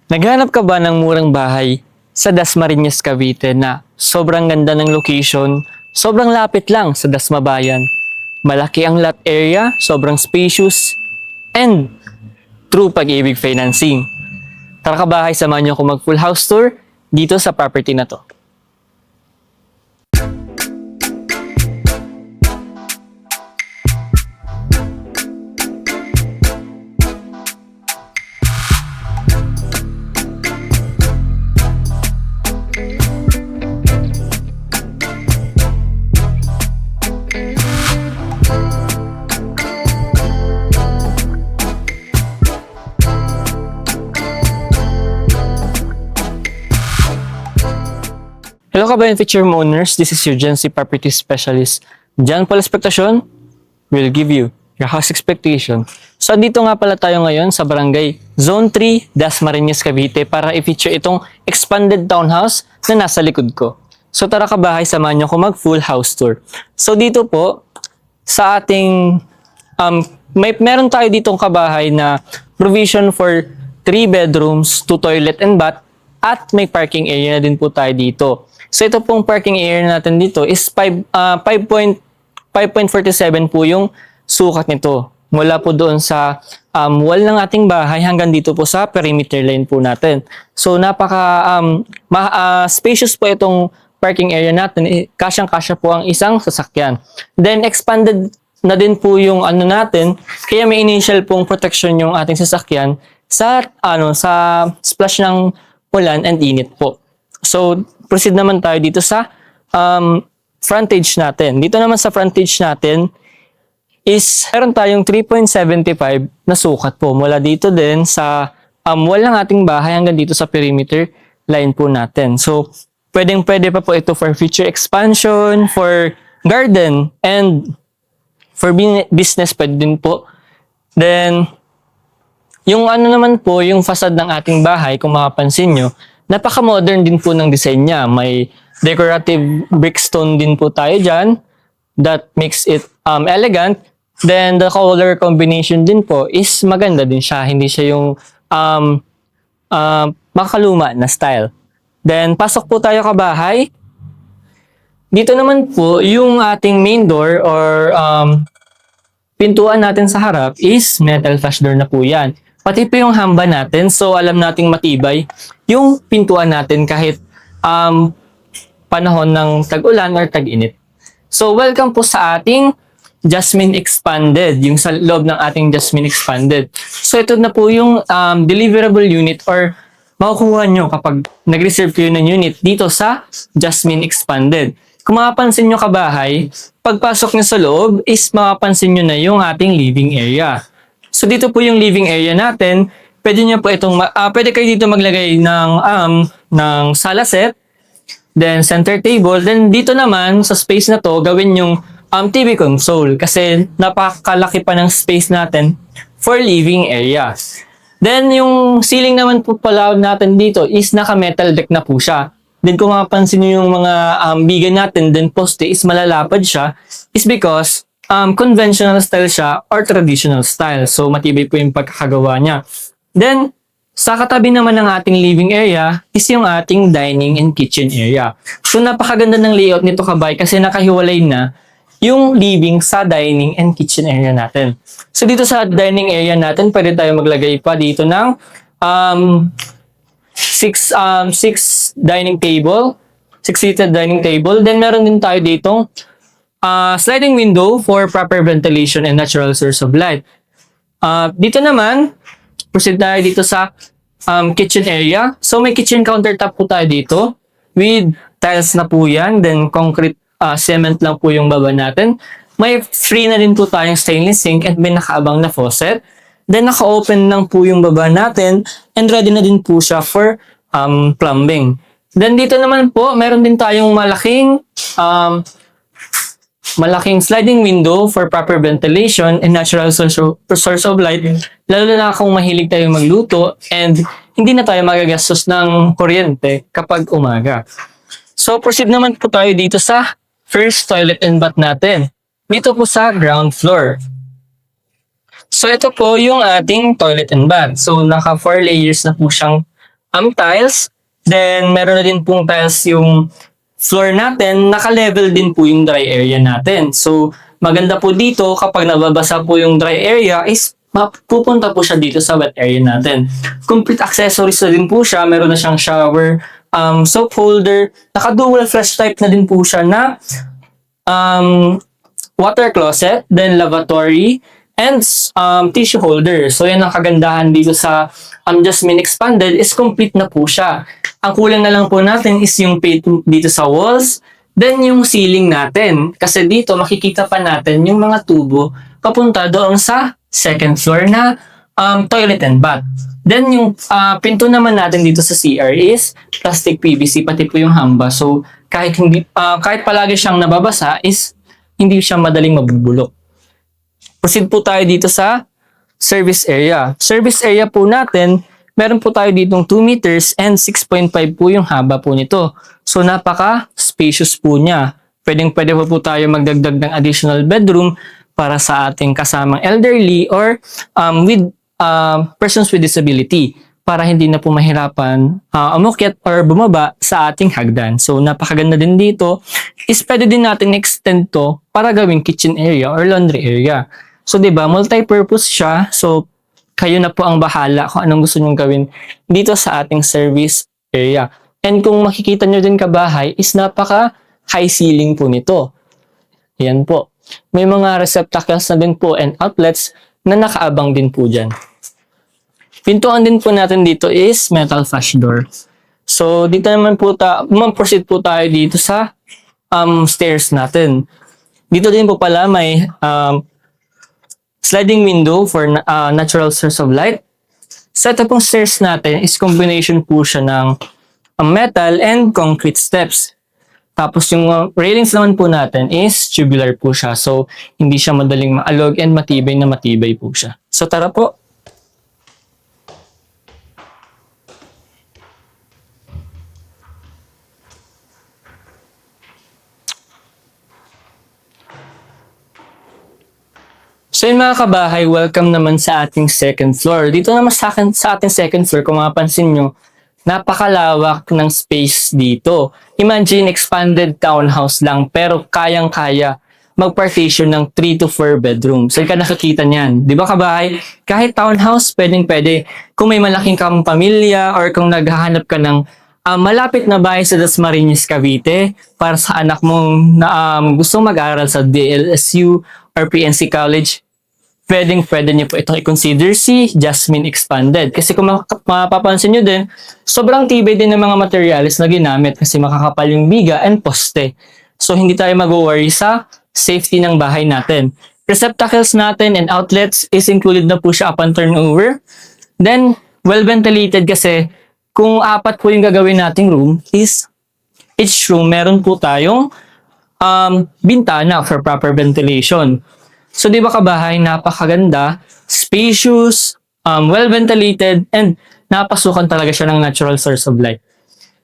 Naghanap ka ba ng murang bahay sa Dasmariñas, Cavite na sobrang ganda ng location, sobrang lapit lang sa Dasmabayan. Malaki ang lot area, sobrang spacious, and true pag-ibig financing. Tara ka bahay, samahan niyo ako mag full house tour dito sa property na to. Hello kabayan future owners, this is your Gen Z Property Specialist. Diyan pala Expectation will give you your house expectation. So dito nga pala tayo ngayon sa Barangay Zone 3, Dasmariñas, Cavite para i-feature itong expanded townhouse na nasa likod ko. So tara kabahay, samahan niyo ako mag full house tour. So dito po sa ating meron tayo ditong kabahay na provision for 3 bedrooms, 2 toilet and bath at may parking area na din po tayo dito. So ito pong parking area natin dito is 5.47 po yung sukat nito. Mula po doon sa wall ng ating bahay hanggang dito po sa perimeter line po natin. So napaka spacious po itong parking area natin. Kasyang-kasya po ang isang sasakyan. Then expanded na din po yung natin, kaya may initial pong protection yung ating sasakyan sa sa splash ng ulan and init po. So proceed naman tayo dito sa frontage natin. Dito naman sa frontage natin is meron tayong 3.75 na sukat po. Mula dito din sa wall ng ating bahay hanggang dito sa perimeter line po natin. So pwede pa po ito for future expansion, for garden, and for business pwede din po. Then yung naman po, yung facade ng ating bahay, kung makapansin nyo, napaka-modern din po ng design niya. May decorative brickstone din po tayo dyan that makes it elegant. Then, the color combination din po is maganda din siya. Hindi siya yung makaluma na style. Then, pasok po tayo kabahay. Dito naman po, yung ating main door or pintuan natin sa harap is metal flash door na po yan. Pati po yung hamba natin, so alam nating matibay yung pintuan natin kahit panahon ng tag-ulan or tag-init. So welcome po sa ating Jasmine Expanded, yung sa loob ng ating Jasmine Expanded. So ito na po yung deliverable unit or makukuha nyo kapag nag-reserve kayo ng unit dito sa Jasmine Expanded. Kung makapansin nyo kabahay, pagpasok nyo sa loob is makapansin nyo na yung ating living area. So dito po yung living area natin. Pwede niyo po itong pwede kayo dito maglagay ng sala set, then center table, then dito naman sa space na to gawin yung TV console kasi napakalaki pa ng space natin for living area. Then yung ceiling naman po pala natin dito is naka metal deck na po siya. Then kung mapapansin niyo yung mga bigan natin, then poste is malalapad siya is because conventional style siya or traditional style. So, matibay po yung pagkakagawa niya. Then, sa katabi naman ng ating living area is yung ating dining and kitchen area. So, napakaganda ng layout nito kabay kasi nakahiwalay na yung living sa dining and kitchen area natin. So, dito sa dining area natin, pwede tayo maglagay pa dito ng 6 dining table, 6-seated dining table. Then, meron din tayo ditong sliding window for proper ventilation and natural source of light. Dito naman, proceed tayo dito sa kitchen area. So may kitchen countertop po tayo dito with tiles na po yan. Then concrete cement lang po yung baba natin. May free na din po tayong stainless sink and may nakaabang na faucet. Then naka-open lang po yung baba natin and ready na din po siya for plumbing. Then dito naman po, meron din tayong malaking sliding window for proper ventilation and natural source of light, lalo na kung mahilig tayo magluto and hindi na tayo magagastos ng kuryente kapag umaga. So proceed naman po tayo dito sa first toilet and bath natin. Dito po sa ground floor. So ito po yung ating toilet and bath. So naka 4 layers na po siyang tiles. Then, meron na din pong tiles yung floor natin. Naka-level din po yung dry area natin. So, maganda po dito kapag nababasa po yung dry area is pupunta po siya dito sa wet area natin. Complete accessories na din po siya. Meron na siyang shower, soap holder. Naka-dual flush type na din po siya na water closet, then lavatory, and tissue holder. So, yan ang kagandahan dito sa Jasmine Expanded is complete na po siya. Ang kulang na lang po natin is yung paint dito sa walls, then yung ceiling natin. Kasi dito makikita pa natin yung mga tubo papunta doon sa second floor na toilet and bath. Then yung pinto naman natin dito sa CR is plastic PVC pati po yung hamba. So kahit kahit palagi siyang nababasa is hindi siya madaling mabubulok. Proceed po tayo dito sa service area. Service area po natin, meron po tayo ditong 2 meters and 6.5 po yung haba po nito. So napaka-spacious po niya. Pwede po tayo magdagdag ng additional bedroom para sa ating kasamang elderly or with persons with disability para hindi na po mahirapan umakyat or bumaba sa ating hagdan. So napakaganda din dito is pwede din natin extend to para gawing kitchen area or laundry area. So, diba, multi-purpose siya. So, kayo na po ang bahala kung anong gusto nyong gawin dito sa ating service area. And kung makikita nyo din kabahay, is napaka-high ceiling po nito. Yan po. May mga receptacles na din po and outlets na nakaabang din po dyan. Pintuan din po natin dito is metal flash door. So, dito naman po proceed po tayo dito sa stairs natin. Dito din po pala may sliding window for natural source of light. Sa ito pong stairs natin is combination po siya ng metal and concrete steps. Tapos yung railings naman po natin is tubular po siya. So, hindi siya madaling maalog and matibay na matibay po siya. So, tara po. So yun mga kabahay, welcome naman sa ating second floor. Dito naman sa ating second floor, kung mapapansin nyo, napakalawak ng space dito. Imagine expanded townhouse lang pero kayang-kaya mag-partition ng 3 to 4 bedrooms. So ka nakikita niyan. Di ba kabahay? Kahit townhouse, pwedeng-pwede. Kung may malaking kang pamilya or kung naghahanap ka ng malapit na bahay sa Dasmariñas, Cavite para sa anak mong gustong mag-aral sa DLSU or PNC College, pwede niyo po itong i-consider si Jasmine Expanded. Kasi kung mapapansin nyo din, sobrang tibay din ng mga materials na ginamit kasi makakapal yung biga and poste. So, hindi tayo mag-worry sa safety ng bahay natin. Receptacles natin and outlets is included na po siya upon turnover. Then, well-ventilated kasi kung 4 po yung gagawin nating room is each room meron po tayong bintana for proper ventilation. So, di ba kabahay, napakaganda, spacious, well-ventilated, and napasukan talaga siya ng natural source of light.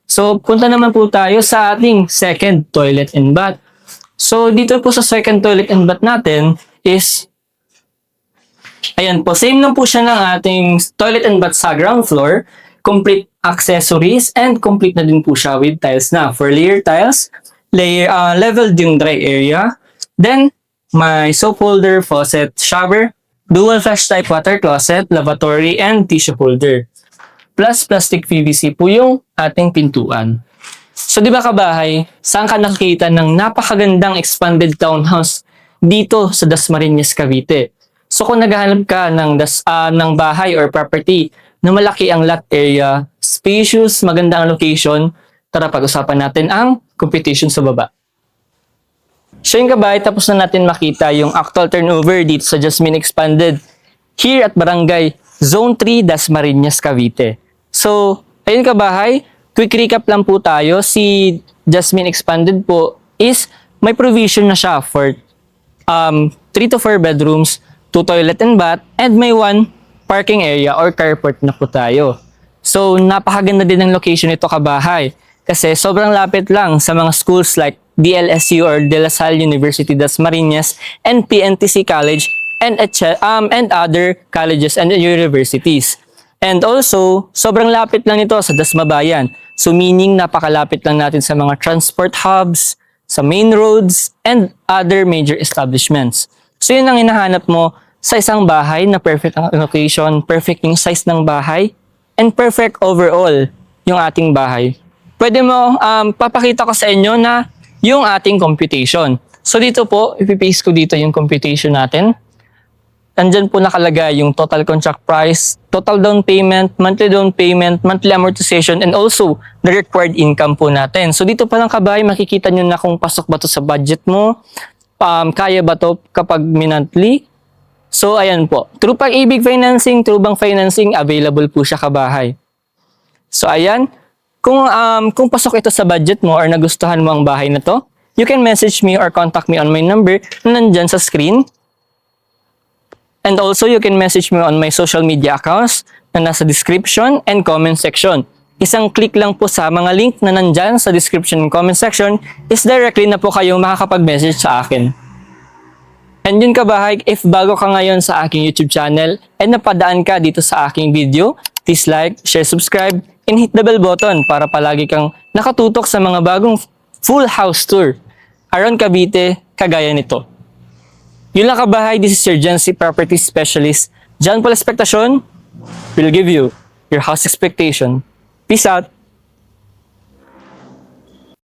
So, punta naman po tayo sa ating second toilet and bath. So, dito po sa second toilet and bath natin is, ayan po, same lang po siya ng ating toilet and bath sa ground floor, complete accessories, and complete na din po siya with tiles na. For layer tiles, leveled yung dry area, then, may soap holder, faucet, shower, dual flush type water closet, lavatory, and tissue holder. Plus plastic PVC po yung ating pintuan. So, di ba kabahay, saan ka nakikita ng napakagandang expanded townhouse dito sa Dasmariñas, Cavite? So, kung naghahanap ka ng bahay or property na malaki ang lot area, spacious, maganda ang location, tara pag-usapan natin ang competition sa baba. So yun kabahay, tapos na natin makita yung actual turnover dito sa Jasmine Expanded here at Barangay Zone 3, Dasmariñas, Cavite. So, ayun kabahay, quick recap lang po tayo. Si Jasmine Expanded po is may provision na siya for 3 to 4 bedrooms, 2 toilet and bath, and may 1 parking area or carport na po tayo. So, napakaganda din ng location nito kabahay. Kasi sobrang lapit lang sa mga schools like DLSU or De La Salle University Dasmariñas and PNTC College and other colleges and universities. And also, sobrang lapit lang nito sa Dasmabayan. So meaning napakalapit lang natin sa mga transport hubs, sa main roads, and other major establishments. So yun ang hinahanap mo sa isang bahay na perfect ang location, perfect yung size ng bahay, and perfect overall yung ating bahay. Pwede mo, papakita ko sa inyo na yung ating computation. So dito po, ipipaste ko dito yung computation natin. Andyan po nakalagay yung total contract price, total down payment, monthly amortization, and also the required income po natin. So dito pa lang kabay, makikita nyo na kung pasok ba to sa budget mo, kaya ba to kapag monthly. So ayan po, through Pag-ibig Financing, through Bank Financing, available po siya kabahay. So ayan, kung pasok ito sa budget mo or nagustuhan mo ang bahay na to, you can message me or contact me on my number na nandyan sa screen. And also, you can message me on my social media accounts na nasa description and comment section. Isang click lang po sa mga link na nandyan sa description and comment section is directly na po kayong makakapag-message sa akin. And yun kabahay, if bago ka ngayon sa aking YouTube channel and napadaan ka dito sa aking video, please like, share, subscribe, and hit the bell button para palagi kang nakatutok sa mga bagong full house tour around Cavite, kagaya nito. Yun lang kabahay, this is your Gen-Z Property Specialist, John Paul Expectation, will give you your house expectation. Peace out!